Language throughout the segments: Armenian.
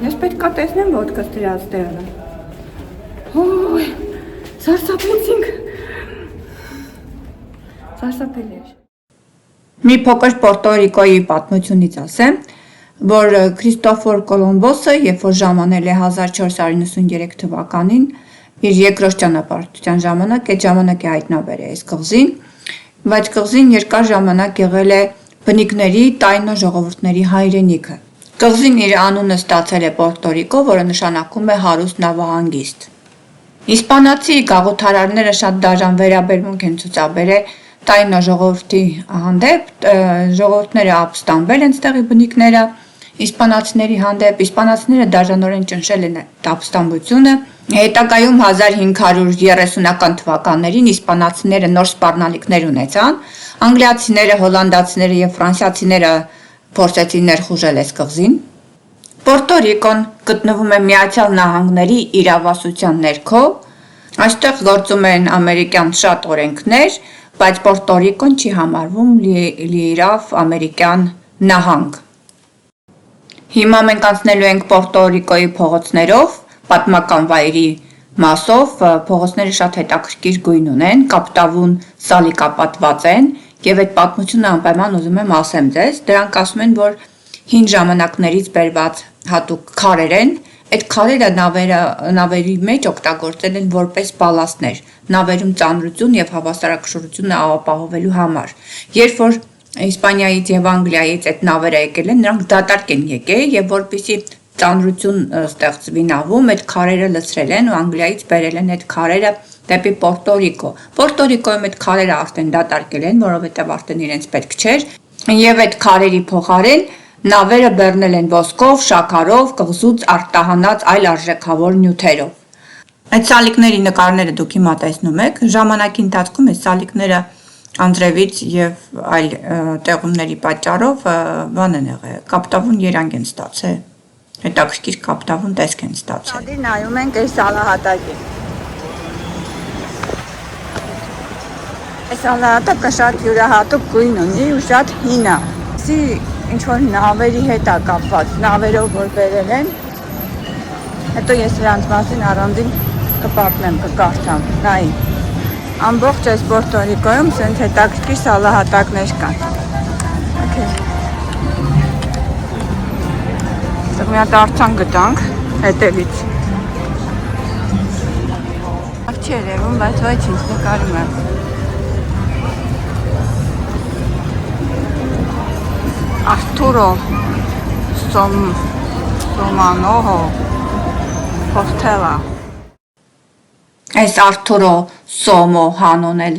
Ես պետք է տեսնեմ ոտքս դրած տեղը։ Ոյ, սարսափեցինք։ Սարսափել էր։ Մի փոքր Պորտո Ռիկոյի պատմությունից ասեմ, որ Քրիստոֆոր Կոլումբոսը, երբ որ ժամանել է 1493 թվականին, իր երկրորդ ճանապարհորդության ժամանակ, այդ ժամանակ է հայտնաբերել այս կղզին, բայց կղզին երկար ժամանակ եղել է բնիկների, տայնո ժողովուրդների հայրենիքը։ Կղզին իր անունը ստացել է Պորտո Ռիկո, որը նշանակում է հարուստ նավահանգիստ։ Իսպանացի գաղութարարները շատ դաժան վերաբերմունք են ցուցաբերել տայնո ժողովրդի հանդեպ, ժողովուրդները ապստամբել են ստեղի բնիկները, իսպանացիների հանդեպ, իսպանացիները դաժանորեն ճնշել են ապստամբությունը։ Հետագայում 1530-ական թվականներին իսպանացիները նոր սպառնալիքներ ունեցան, անգլիացիները, հոլանդացիները եւ ֆրանսիացիները փորձեցին ներխուժել այս կղզին։ Պորտո Ռիկոն գտնվում է Միացյալ Նահանգների իրավասության ներքո, այստեղ գործում են ամերիկյան շատ օրենքներ, բայց Պորտո Ռիկոն չի համարվում լիիրավ ամերիկյան նահանգ։ Հիմա մենք անցնելու ենք Պորտո Ռիկոյի փողոցներով, պատմական վայրի մասով, փողոցները շատ հետաքրքիր գույն ունեն, կապտավուն սալիկապատված են եւ այդ պատմությունը անպայման ուզում եմ ասեմ ձեզ, դրանք ասում են, որ հին ժամանակներից բերված հատուկ քարեր են, այդ քարերը նավերի մեջ օգտագործել են որպես բալաստներ, նավերում ծանրություն եւ հավասարակշռությունը ապահովելու համար։ Երբ որ Իսպանիայից եւ Անգլիայից այդ նավերը եկել են, նրանք դատարկ են եկել եւ որպեսզի ծանրություն ստեղծվի նավում, այդ քարերը լցրել են ու Անգլիայից բերել են այդ քարերը դեպի Պորտո Ռիկո։ Պորտո Ռիկոյում այդ քարերը արդեն դատարկել են, որովհետեւ արդեն իրենց պետք չէր, եւ այդ քարերի փոխարեն նավերը բեռնել են ոսկով, շաքարով, կղզուց արտահանած այլ արժեքավոր նյութերով։ Այդ սալիկների նկարները դուք հիմա տեսնում եք, ժամանակի ընթացքում այս սալիկները անձրևից եւ այլ տեղումների պատճառով բան են եղել, կապտավուն երանգ են ստացել։ Հետաքրքիր կապտավուն տեսք են ստացել։ Ադի նայում ենք այս սալահատակին։ Այս սալահատակը շատ յուրահատուկ գույն ունի ու շատ հին է։ Սի ինչ որ նավերի հետ է կապված, նավերով որ բերել են։ Հետո ես նրանց մասին առանձին կպատմեմ, կկարդամ։ Նայի։ Ամբողջ այս Պորտո Ռիկոյում սենց հետաքրքիր սալահատակներ կան։ Okay։ Սա մի հատ արձան գտանք հետևից։ Ակ չի երևում, բայց ոչ ինձ նկարում եմ։ Arturo Somanoho Portela։ Այս Arturo Somo հանուն էլ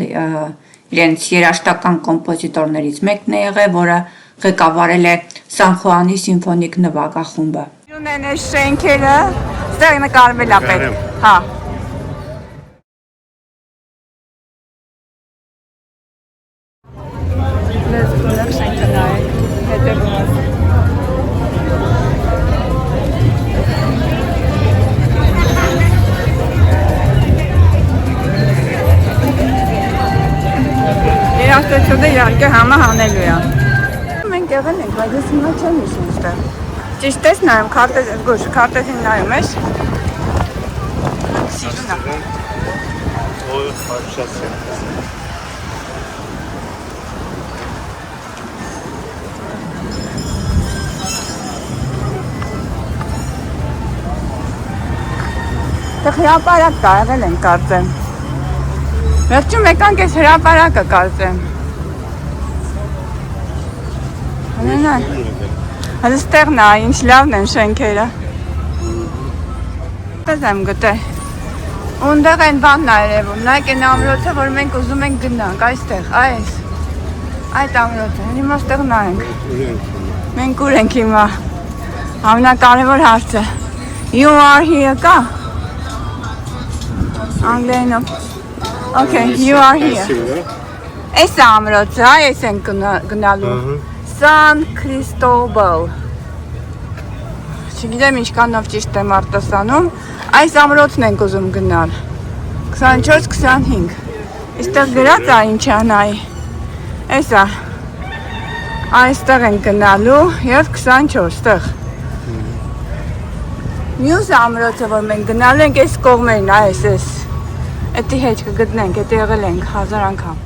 իրենց երաժշտական կոմպոզիտորներից մեկն է եղել, որը ղեկավարել է Սան Խուանի սիմֆոնիկ նվագախումբը։ Ունեն այս շենքերը, ստեղ նկարվել է պետք։ Հա։ Երաժշտությունը իհարկե համը հանելու է։ Մենք եղել ենք, բայց ես հիմա չեմ հիշում ստեղ։ Ճիշտ ես նայում, քարտեզին նայում ես։ Սիրուն է։ Ոյ, խարշասի։ Տեղ հրապարակ կա, եղել ենք կարծեմ։ Վերջում եկանք ես հրապարակը կարծեմ։ Հնենա, հələ ստեղն է, ինչ լավն են շենքերը։ Տես եմ գտե։ Ունդեղ են բանն է երևում, նայք են ամրոցը, որ մենք ուզում ենք գնանք, այստեղ, այս։ Այդ ամրոցը, հիմա ստեղ նայենք։ Մենք ուր ենք հիմա։ Ամենակարևոր հարցը։ You are here կա։ Անգլերենով։ Okay, you are here. Այս ամրոցը, այս են գնալու։ San Cristobal։ Չգիտեմ ինչքանով ճիշտ եմ արտասանում։ Այս ամրոցն ենք ուզում գնալ։ 24-25։ Այստեղ գրած է ինչ է նայի։ Էսա։ Այստեղ ենք գնալու եւ 24 տեղ։ Մյուս ամրոցը, որ մենք գնալ ենք այս կողմերն, այս էդի հետ կգտնենք, էդ եղել ենք 1000 անգամ։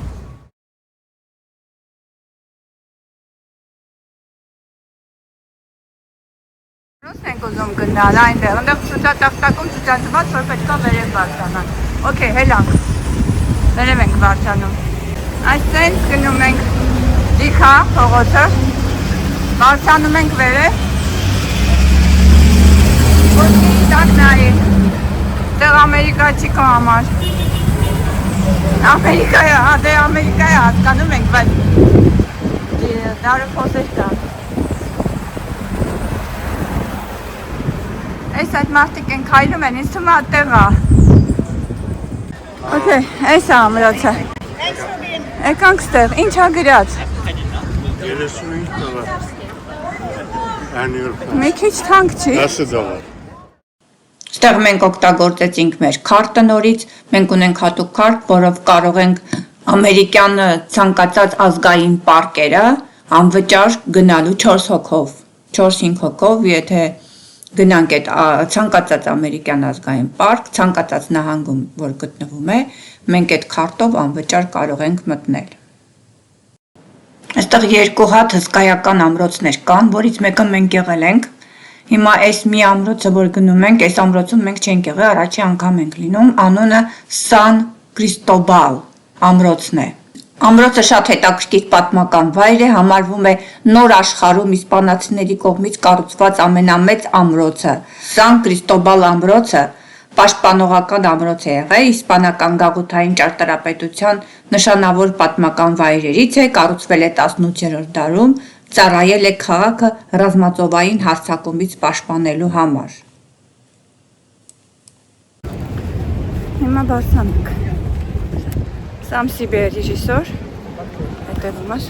Ոնց ենք ուզում գնալ այնտեղ, այնտեղ ցուցատախտակում ցուցադրված, որ պետք է վերև բարձրանալ։ Okay, հելանք։ Վերև ենք բարձրանում։ Այսպես գնում ենք Լիքա փողոցը, բարձրանում ենք վերև։ Ոսկի տակ նայի, դեղ Ամերիկացի քո համար։ Ամերիկայը հասկանում ենք, բայց դարը փոսեր կան։ Այս այդ մարդիկ են քայլում են, ինձ թվում է այդտեղ է։ Okay, այս է ամրոցը։ Եկանք ստեղ, ինչ ա գրած։ 35 դոլար։ Annual pass։ Մի քիչ թանկ չի։ 10 դոլար։ Ստեղ մենք օգտագործեցինք մեր քարտը նորից, մենք ունենք հատուկ քարտ, որով կարող ենք ամերիկյան ցանկացած ազգային պարկերը անվճար գնալու 4 հոգով, 4-5 հոգով, եթե գնանք այդ ցանկացած ամերիկյան ազգային պարկ, ցանկացած նահանգում, որ գտնվում է, մենք այդ քարտով անվճար կարող ենք մտնել։ Այստեղ երկու հատ հսկայական ամրոցներ կան, որից մեկը մենք եղել ենք։ Հիմա այս մի ամրոցը, որ գնում ենք, այս ամրոցում մենք չենք եղել, առաջի անգամ ենք լինում, անունը Սան Կրիստոբալ ամրոցն է։ Ամրոցը շատ հետաքրքիր պատմական վայր է, համարվում է նոր աշխարհում իսպանացիների կողմից կառուցված ամենամեծ ամրոցը։ Սան Կրիստոբալ ամրոցը պաշտպանողական ամրոց է եղել, իսպանական գաղութային ճարտարապետության նշանավոր պատմական վայրերից է, կառուցվել է 18-րդ դարում, ծառայել է քաղաքը ռազմածովային հարձակումից պաշտպանելու համար։ Հիմա բարձրանանք։ Սամ Սիբե ռեժիսոր, հետևում ես։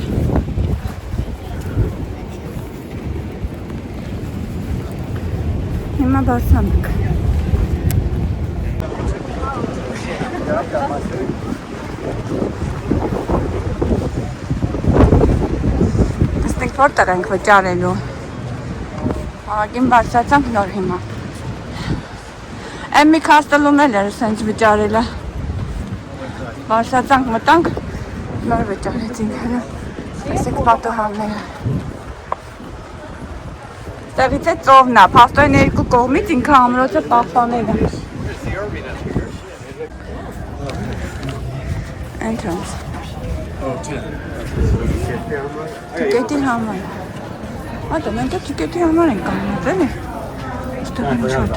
Հիմա բարձրանանք։ Տեսնենք որտեղ ենք վճարելու։ Աղագին բարձրացանք նոր հիմա։ Եմ մի քաստելում էլ էր սենց վճարելը։ Բարձրացանք մտանք, նոր վճարեցինք հրը։ Տեսեք պատոհանները։ Տեղից է ծովն է, փաստորեն երկու կողմից ինքը ամրոցը պահպանել է։ Entrance. Տիկետի համար։ Ատա, մենք տիկետի համար ենք կանգնած, էլի։ Ստեղ ինչ հոտ։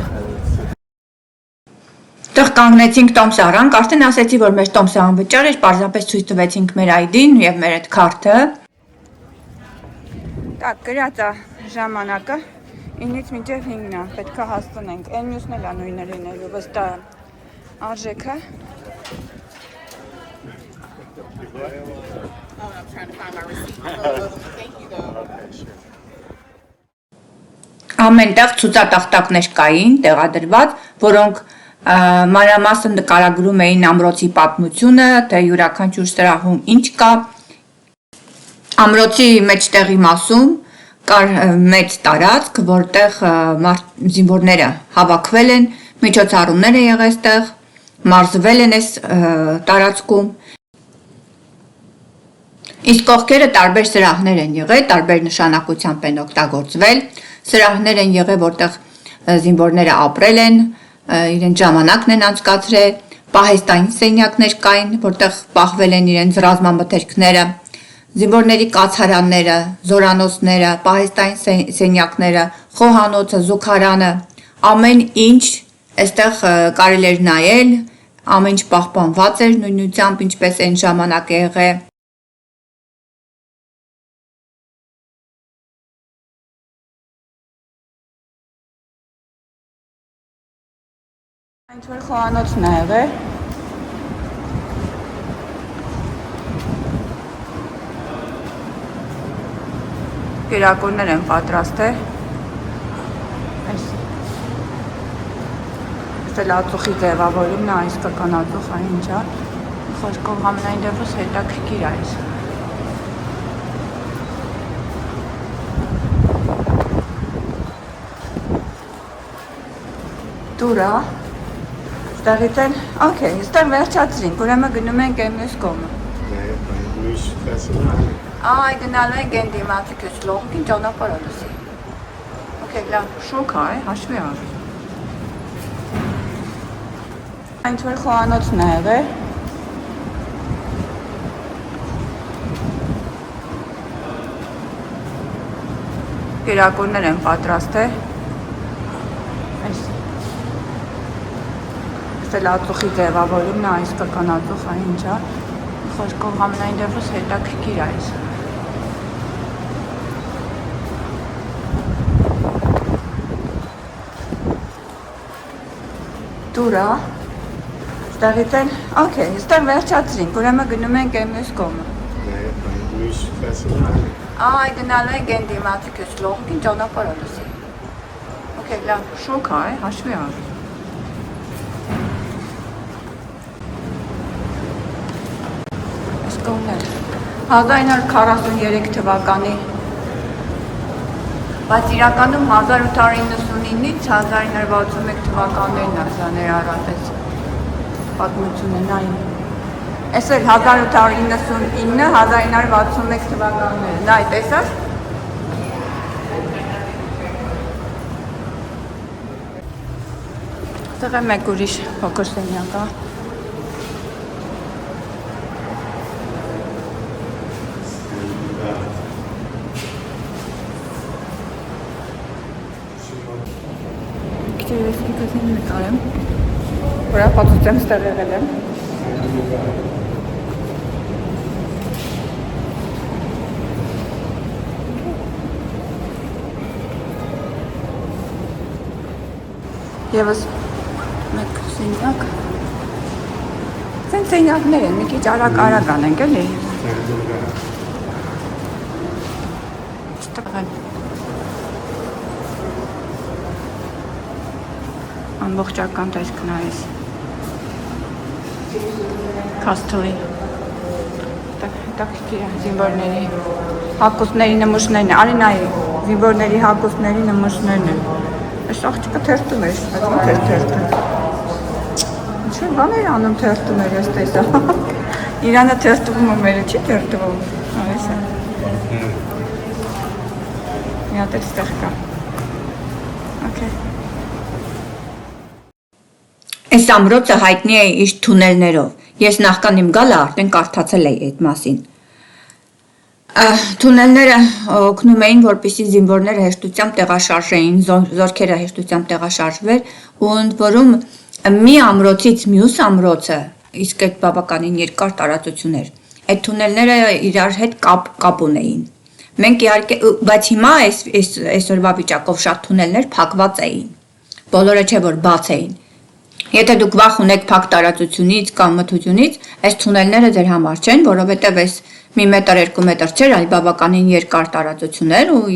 Տեղ կանգնեցինք Տոմսը արանք, արդեն ասեցի, որ մեր Տոմսը անվճար էր, պարզապես ցույց տվեցինք մեր ID-ն եւ մեր այդ քարտը։ Так, գրած է ժամանակը 9-ից մինչև 5-ն է, պետք է հասցնենք։ Այն մյուսն էլ է նույնը լինելու, վստահ արժեքը։ I'm trying to find my receipt. Thank you though. Ամենտեղ ցուցատախտակներ կային տեղադրված, որոնք մանրամասն նկարագրում էին ամրոցի պատմությունը, թե յուրաքանչյուր սրահում ինչ կա։ Ամրոցի մեջտեղի մասում կար մեծ տարածք, որտեղ զինվորները հավաքվել են, միջոցառումներ է եղել այստեղ, մարզվել են այս տարածքում։ Իսկ կողքերը տարբեր սրահներ են եղել, տարբեր նշանակությամբ են օգտագործվել։ Սրահներ են եղել, որտեղ զինվորները ապրել են, իրենց ժամանակն են անցկացրել, պահեստային սենյակներ կային, որտեղ պահվել են իրենց ռազմամթերքները, զինվորների կացարանները, զորանոցները, պահեստային սենյակները, խոհանոցը, զուգարանը, ամեն ինչ այստեղ կարելի էր նայել, ամեն ինչ պահպանված էր նույնությամբ, ինչպես այն ժամանակ է եղել։ Ինչ որ խոհանոցն է եղել։ Կերակուրներ են պատրաստել։ Այս էլ ածուխի ձևավորումն է, իսկական ածուխը ինչ է։ Խոսքով ամենայն դեպս հետաքրքիր է այս։ Տուրա։ Ստեղից էլ, օքեյ, ստեղ վերջացրինք, ուրեմն գնում ենք այն մյուս կողմը։ Միշտ տեսնում։ Այ գնալու ենք այն դիմացի քեչլողին ճանապարհը լսի։ Okay, լավ, շոկ է, հաշվի առ։ Այնց որ խոհանոցն է եղել։ Կերակուրներ են պատրաստել։ Այս էլ ածուխի ձևավորումն է, այս կական ածուխը ինչ է։ Խոսքով ամենայն դեպս հետաքրքիր է այս։ Տուրա։ Ստեղից էլ, օքեյ, ստեղ վերջացրինք, ուրեմն գնում ենք այն մյուս կողմը։ Միշտ տեսնում։ Այ գնալու ենք այն դիմացի քեչլողին ճանապարհը լսի։ Okay, լավ, շոկ է, հաշվի առ։ Այս կողմն է 1943 թվականի, բայց իրականում 1899-ից 1961 թվականներն է սա ներառած պատմությունը նայ։ Այս էլ 1899-1961 թվականներն, նայ, տեսա՞ս։ Այստեղ է մեկ ուրիշ փոքր սենյակ է։ Քիչ կազմին նկարեմ, որ ապացուցեմ ստեղ եղել եմ։ Եվս մեկ սենյակ։ Սեն սենյակներ են, մի քիչ արագ անենք, էլի։ Ստեղ են։ Ամբողջական տեսքն է այս։ Կաստլի։ Հետաքրքիր է զինվորների հագուստների նմուշներն են, արի նայի, զինվորների հագուստների նմուշներն են։ Այս աղջիկը թերթում էր, բայց ո՞ւր էր թերթում։ Ինչ-որ բան էր անում թերթում էր, ես տեսա։ Իրանը թերթվում ու մերը չի թերթվում։ Այս է։ Մի հատ էլ ստեղ կա։ Okay։ Այս ամրոցը հայտնի է իր թունելներով։ Ես նախքան իմ գալը արդեն կարդացել էի այդ մասին։ Թունելները օգնում էին, որպեսզի զինվորները հեշտությամբ տեղաշարժեին, զորքերը հեշտությամբ տեղաշարժվեր, ու ընդ որում մի ամրոցից մյուս ամրոցը, իսկ այդ բավականին երկար տարածություն էր։ Այդ թունելները իրար հետ կապ ունեին։ Մենք իհարկե, բայց հիմա այսօրվա վիճակով շատ թունելներ փակված էին։ Բոլորը չէ որ բաց էին։ Եթե դուք վախ ունեք փակ տարածությունից կամ մթությունից, այս թունելները ձեր համար չեն, որովհետև այս 1 մետր, 2 մետր չէր, այլ բավականին երկար տարածություն էր ու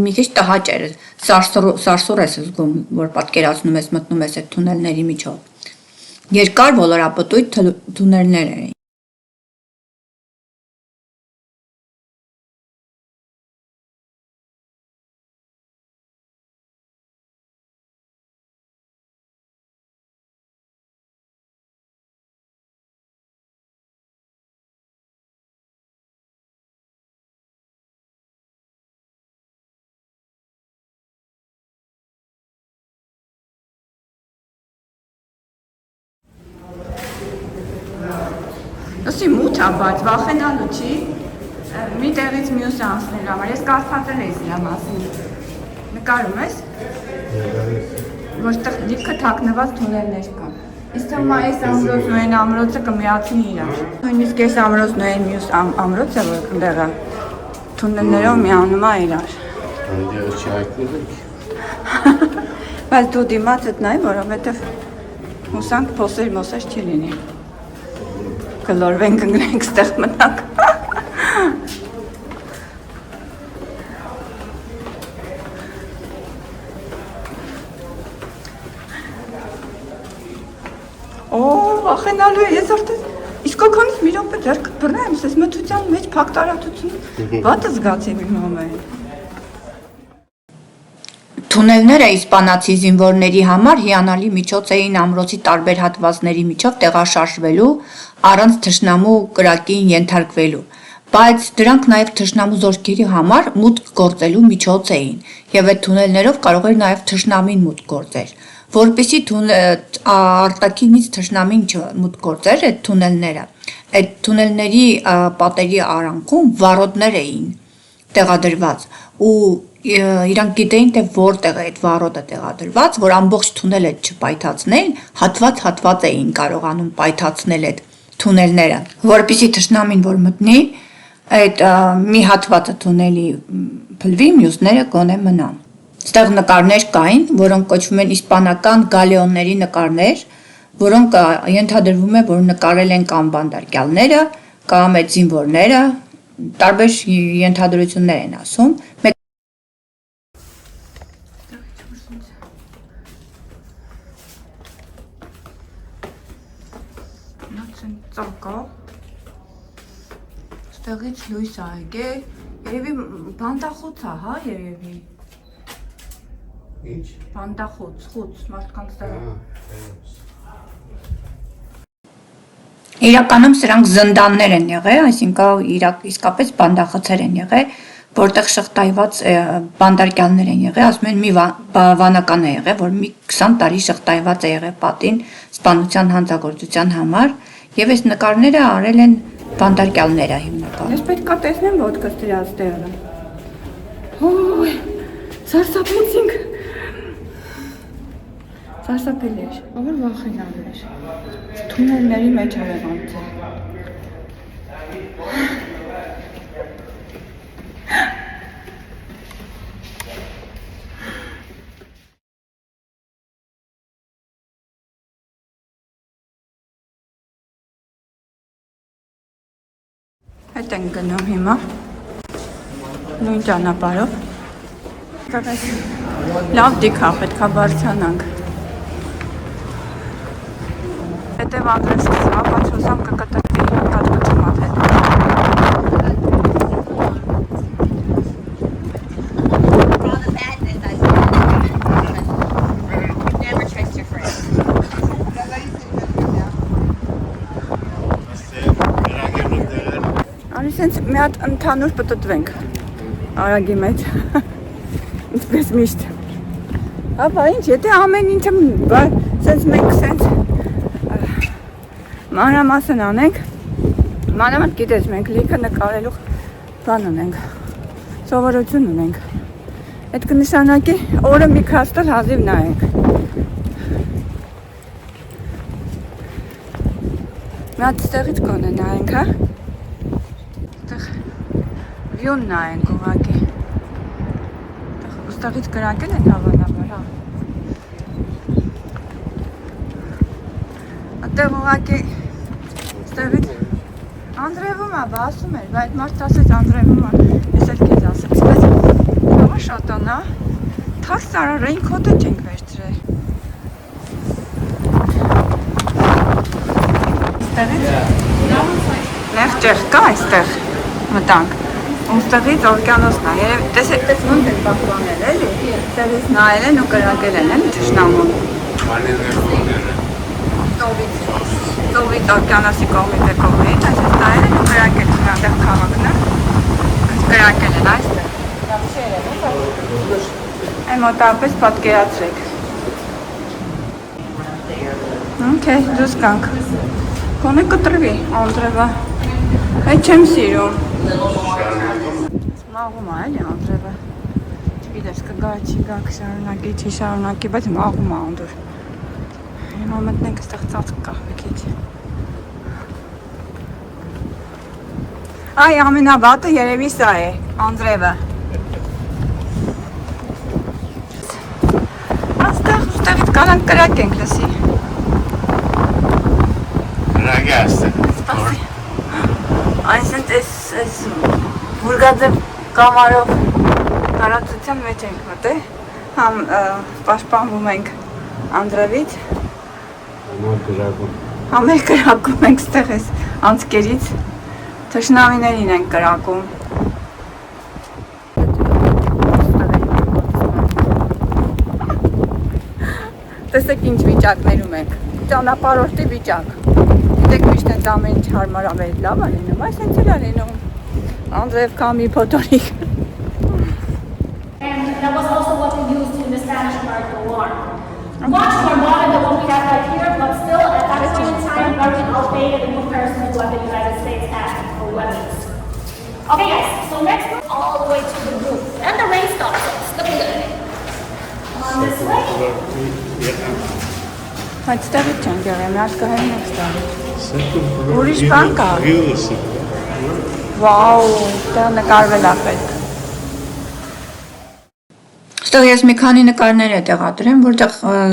մի քիչ տհաճ էր, սարսուռ ես զգում, որ պատկերացնում ես մտնում ես այդ թունելների միջով։ Երկար ոլորապտույտ թունելներ էին։ Լսի մութ է, բայց վախենալու չի, մի տեղից մյուսը անցնելու համար, ես կարդացել էի սրա մասին, նկարում ես, որտեղ լիքը թաքնված թունելներ կան, իսկ թվում է այս ամրոցն ու այն ամրոցը կմիացնի իրար, նույնիսկ այս ամրոցն ու այն մյուս ամրոցը, որ ընդեղ է, թունելներով միանում է իրար, չի հայտնել եք, բայց դու դիմացդ նայ, որովհետև հուսանք փոսեր չի լինի, կլորվենք ընգնենք ստեղ մնանք, վախենալու է, ես արդեն իսկականից մի րոպե ձեռքդ բռնեմ, ես մթության մեջ փակ տարածություն վատը զգացի մի մոմեն։ Թունելները իսպանացի զինվորների համար հիանալի միջոց էին ամրոցի տարբեր հատվածների միջով տեղաշարժվելու, առանց թշնամու կրակին ենթարկվելու, բայց դրանք նաև թշնամու զորքերի համար մուտք գործելու միջոց էին, եւ այդ թունելներով կարող էր նաև թշնամին մուտք գործեր, որպեսզի արտաքինից թշնամին մուտք գործեր այդ թունելների պատերի արանքում վառոդներ էին տեղադրված ու իրանք գիտեին թե որտեղ է այդ վառոդը տեղադրված, որ ամբողջ թունելը չպայթացնեն, հատված էին կարողանում պայթացնել այդ թունելները, որպեսզի թշնամին որ մտնի, այդ մի հատվածը թունելի փլվի, մյուսները գոնե մնան։ Այստեղ նկարներ կային, որոնք կոչվում են իսպանական գալեոնների նկարներ, որոնք ենթադրվում է, որ նկարել են կամ բանդարկյալները, կամ այդ զինվորները, տարբեր ենթադրություններ են ասում։ Ծակա, ստեղից լույս ա եկել, երևի բանդախոց ա, հա, երևի։ Ինչ? Բանդախոց, մարդկանց տեղը։ Իրականում սրանք զնդաններ են եղել, այսինքն իսկապես բանդախոցեր են եղել, որտեղ շղթայված բանդարկյալներ են եղել, ասում են մի վանական է եղել, որ մի 20 տարի շղթայված է եղել պատին սպանության հանցագործության համար, եւ այս նկարները արել են բանդարկյալները հիմնականում։ Ես պետք է տեսնեմ ոտքս դրած տեղը։ Հոյ, սարսափեցինք։ Սարսափել էր, ով վախենալ էր։ Թունելների մեջ էր անցել։ Հետ ենք գնում հիմա, նույն ճանապարհով։ Լավ դիքա, պետք է բարձրանանք։ Հետև անդրեսկսի, ապաչոսամ կկտկվի, կատկոչում ատհետ։ Սենց մի հատ ընդհանուր պտտվենք արագի մեջ, ինչպես միշտ։ Ապա ինչ, եթե ամեն ինչը սենց մենք սենց մանրամասն անենք, մանրամասն գիտես մենք լիքը նկարելու բան ունենք, սովորություն ունենք։ Այդ կնշանակի օրը մի քաստել հազիվ նայենք։ Մի հատ ստեղից կոնե նայենք, հա։ Վյուն նայենք ուղղակի։ Ուստեղից կրակել են հավանաբար, հա։ Այդտեղ ուղղակի ստեղից Անդրևում ա, ասում էր, բայց մարդ ասեց Անդրևում ա, ես էլ քեզ ասեց, բայց հավա շատանա, թաքս արա ռեյնքոթը չենք վերցրել։ Ստեղից լեղ ճեղ կա այստեղ մտանք։ Ոստեղից օվկիանոսն է, երև տեսեք ոնց են պահպանել էլի, ստեղից նայել են ու կրակել են էլի թշնամուն։ Ծովից օվկիանոսի կողմից է կողմից, այսպես նայել են ու կրակել են այնտեղ քաղաքն է, կրակել են այստեղ։ Այն մոտավորապես պատկերացրեք։ Okay, դուրս կանք։ Կոնե կտրվի, Անդրևը։ Այդ չեմ սիրում։ Մաղում է էլի Անդրևը, չգիտես կգա չի գա կշարունակի, չի շարունակի, բայց մաղում է Անդուր։ Հիմա մտնենք այստեղ ծածկ կա մի քիչ։ Այ ամենավատը երևի սա է, Անդրևը։ Այստեղից կանանք կրակենք լսի։ Կրակի այստեղ։ Այսինքն այս Բուրգաձև կամարով տարածության մեջ ենք մտել, համ պաշտպանվում ենք Անդրևից, համ էլ կրակում ենք ստեղ այս անցկերից, թշնամիներին ենք կրակում։ տեսեք ինչ վիճակներում ենք։ Ճանապարհորդի վիճակ։ Գիտեք միշտ այդ ամեն ինչ հարմարավետ լավ է լինում, այս հենց էլ է լինում։ Անդրեև կամի փոթորիկ։ And that was also what we used in the Spanish-American War. Much more modern than what we have right here, but still at that point in time, very outdated in comparison to what the United States has for weapons. Okay guys, so next one, all the way to the roof. And the rain stops us. Look at it. On this way. Այստեղից չենք եղել, մի հատ կհեն եք ստարի։ Ուրիշ բան կա։ Վաու, դա նկարվել է պետք։ Ստեղ ես մի քանի նկարներ է տեղադրեմ, որտեղ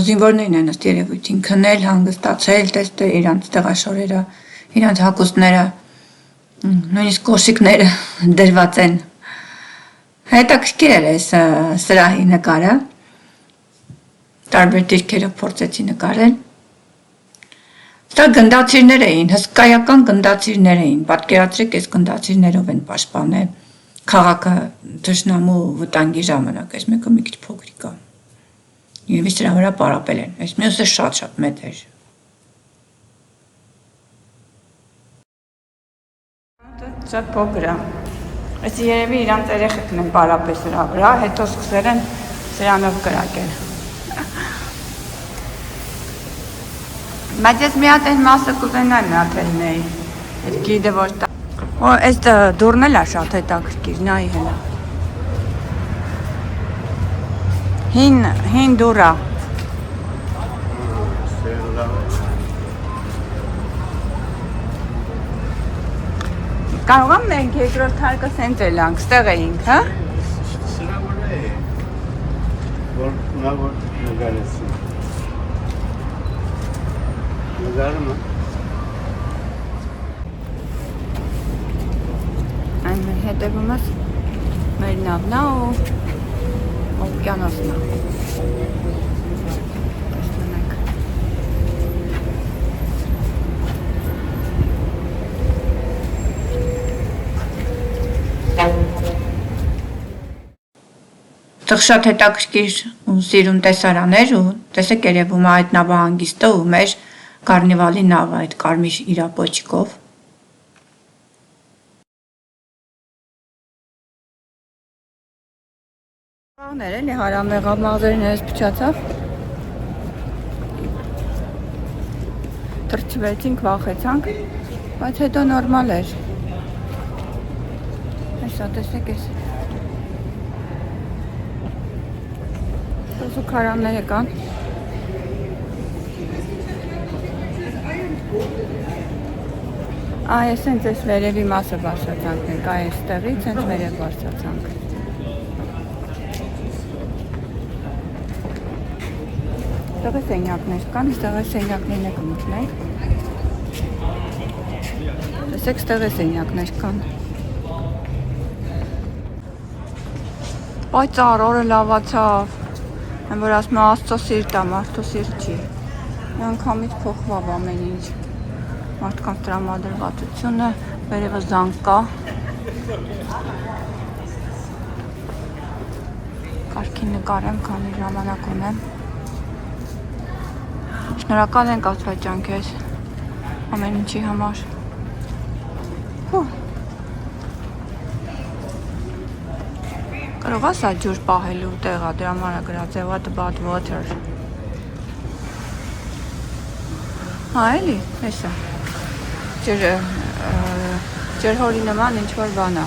զինվորներն են ըստ երևույթին քնել, հանգստացել, տեստե իրանց տեղաշորերը, իրանց հագուստները, նույնիսկ կոշիկները դրված են։ Հետաքրքիր էր այս սրահի նկարը։ Տարբեր դիրքերով փորձեցի նկարել։ Սա գնդացիրներ էին, հսկայական գնդացիրներ էին, պատկերացրեք այս գնդացիրներով են պաշտպանել քաղաքը թշնամու վտանգի ժամանակ, այս մեկը մի քիչ փոքրիկ է։ Երևի սրա վրա պարապել են, այս մյուսը շատ մեծ էր։ Շատ փոքր է։ Այս երևի իրանց երեխեքն են պարապել սրա վրա, հետո սկսել են սրանով կրակել։ Բայց ես մի հատ այն մասը կուզենայի նաթելնեի, այդ գիդը ոչ տա։ Այս դուրն էլ է շատ հետաքրքիր, նայի հելա։ Հին դուր է։ Կարող եմ մենք երկրորդ հարկը սենց էլ անք, ստեղ էինք, հա։ Սրա վրա է, որ նա որ նգարեցին։ Նգարում է։ Այն մեր հետևում ես մեր նավն է ու օվկիանոսն է։ Տեսնում եք։ Այդտեղ շատ հետաքրքիր ու սիրուն տեսարան էր ու տեսեք երևում է այդ նավահանգիստը ու մեր կարնիվալի նավը այդ կարմիր իրապոճիկով։ Ներ էլի հարամեղամաղձերին ես փչացավ։ Թրջվեցինք, վախեցանք, բայց հետո նորմալ էր։ Հեսա տեսեք ես։ Զուգարանները կան։ Այս հենց այս վերևի մասը բարձրացանք ենք, այստեղից հենց վերև բարձրացանք։ Ստեղ է սենյակներ կան, ստեղ է սենյակներն եք մտնեք։ Տեսեք, ստեղ է սենյակներ կան։ Պայծառ օրը լավացավ։ Են որ ասում է Աստծո սիրտ է, մարդու սիրտ չի։ Միանգամից փոխվավ ամեն ինչ։ Մարդկանց տրամադրվածությունը, վերևը զանգ կա։ Կարգին նկարեմ, քանի ժամանակ ունեմ։ Շնորհակալ ենք Աստվածյան քեզ ամեն ինչի համար։ Կարող ես այդ ջուր պահելու տեղը, դրա համար է գրած what about water։ Հա էլի, հեսա։ Ջեր հորի նման ինչ-որ բան է։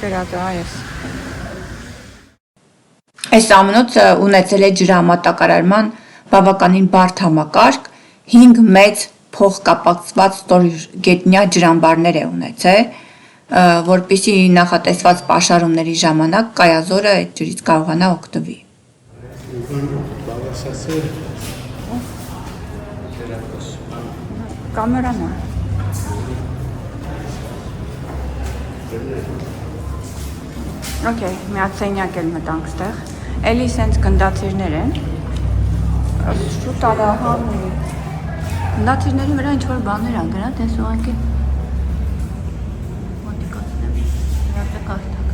Գրած է այս։ Այս ամենոցը ունեցել է ջրամատակարարման բավականին բարդ համակարգ, 5 մեծ փոխկապակցված ստորգետնյա ջրամբարներ է ունեցել, որպեսզի նախատեսված պաշարումների ժամանակ կայազորը այդ ջրից կարողանա օգտվի։ Կամերան է։ Okay, մի հատ սենյակ էլ մտանք ստեղ։ Էլի սենց գնդացիրներ են։ Շուտ արահան է։ Գնդացիրների վրա ինչ-որ բաներ ա գրած, այս ուղղակի։ Մոտիկացնեմ։ Հատը կարդակ։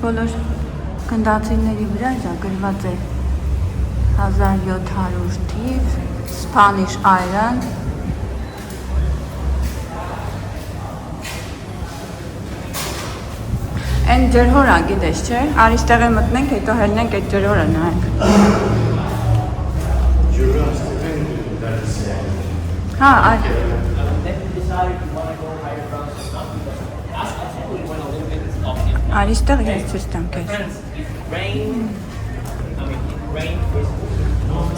բոլոր գնդացիների վրա դա գրված է 1700 թիվ Spanish Iron Այն ջրհորա գիտես չէ, արիստեղը մտնենք, հետո հելնենք այդ ջրհորը նայենք։ Հա, այ Արիստեղ ես ցույց տամ քեզ։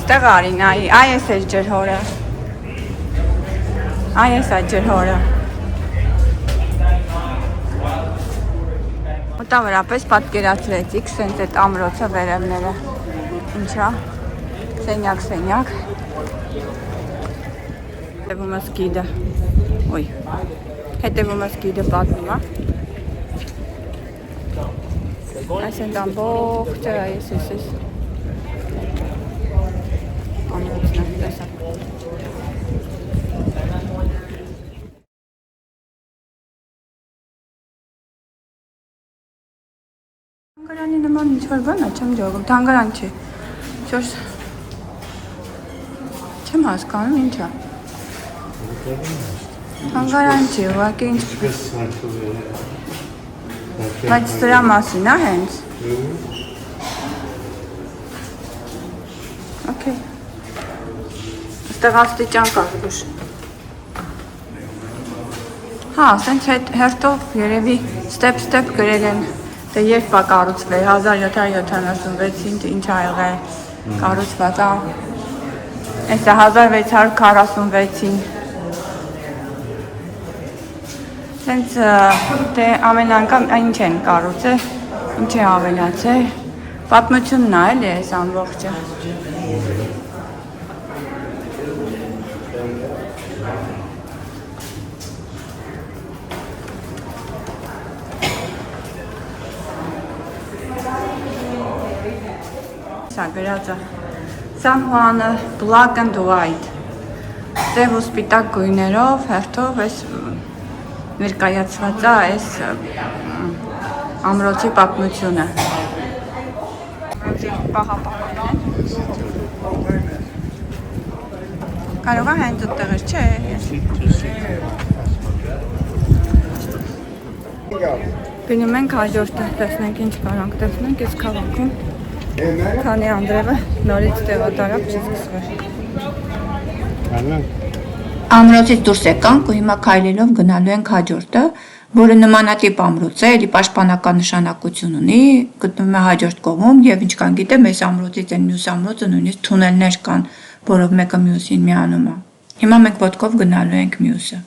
Ստեղ արին, այ էս է ջրհորը։ Այ էս է ջրհորը։ Մոտավորապես պատկերացրեցիք սենց այդ ամրոցը վերևները։ Ինչա։ Սենյակ։ Հետևումս գիդը։ Ոյ։ Հետևումս գիդը պատմում է։ Այսինքն ամբողջը այս։ Ամրոցն է, տեսա։ Թանգարանի նման ինչ-որ բան է, չեմ ջողում, թանգարան չի, չեմ հասկանում ինչ է, թանգարան չի, ուղղակի ինչ, բայց դրա մասին է հենց, օքեյ, ստեղ աստիճան կա զգուշ, հա, ասենց հերթով երևի ստեպ գրել են, Դե երբ բա կառուցվել 1776-ին ինչ ա եղել կառուցված է Էսա 1646-ին Սենց դե ամեն անգամ ինչ են կառուցել ինչ է ավելացել պատմությունն է էլի այս ամբողջը գրածը San Juan Black and White Ձև ու սպիտակ գույներով հերթով այս ներկայացված է այս ամրոցի պատմությունը պահապաններն են կարող է հենց այդտեղ չէ գնում ենք հաջորդը տեսնենք ինչ կարանք տեսնենք այս քաղաքում Քանի Անդրևը նորից տեղատարավ չի սկսվել։ Ամրոցից դուրս եկանք ու հիմա քայլելով գնալու ենք հաջորդը, որը նմանատիպ ամրոց է, էլի պաշտպանական նշանակություն ունի, գտնվում է հաջորդ կողմում եւ ինչքան գիտեմ, այս ամրոցից այն մյուս ամրոցը նույնիսկ թունելներ կան, որով մեկը մյուսին միանում է։ Հիմա մենք ոտքով գնալու ենք մյուսը։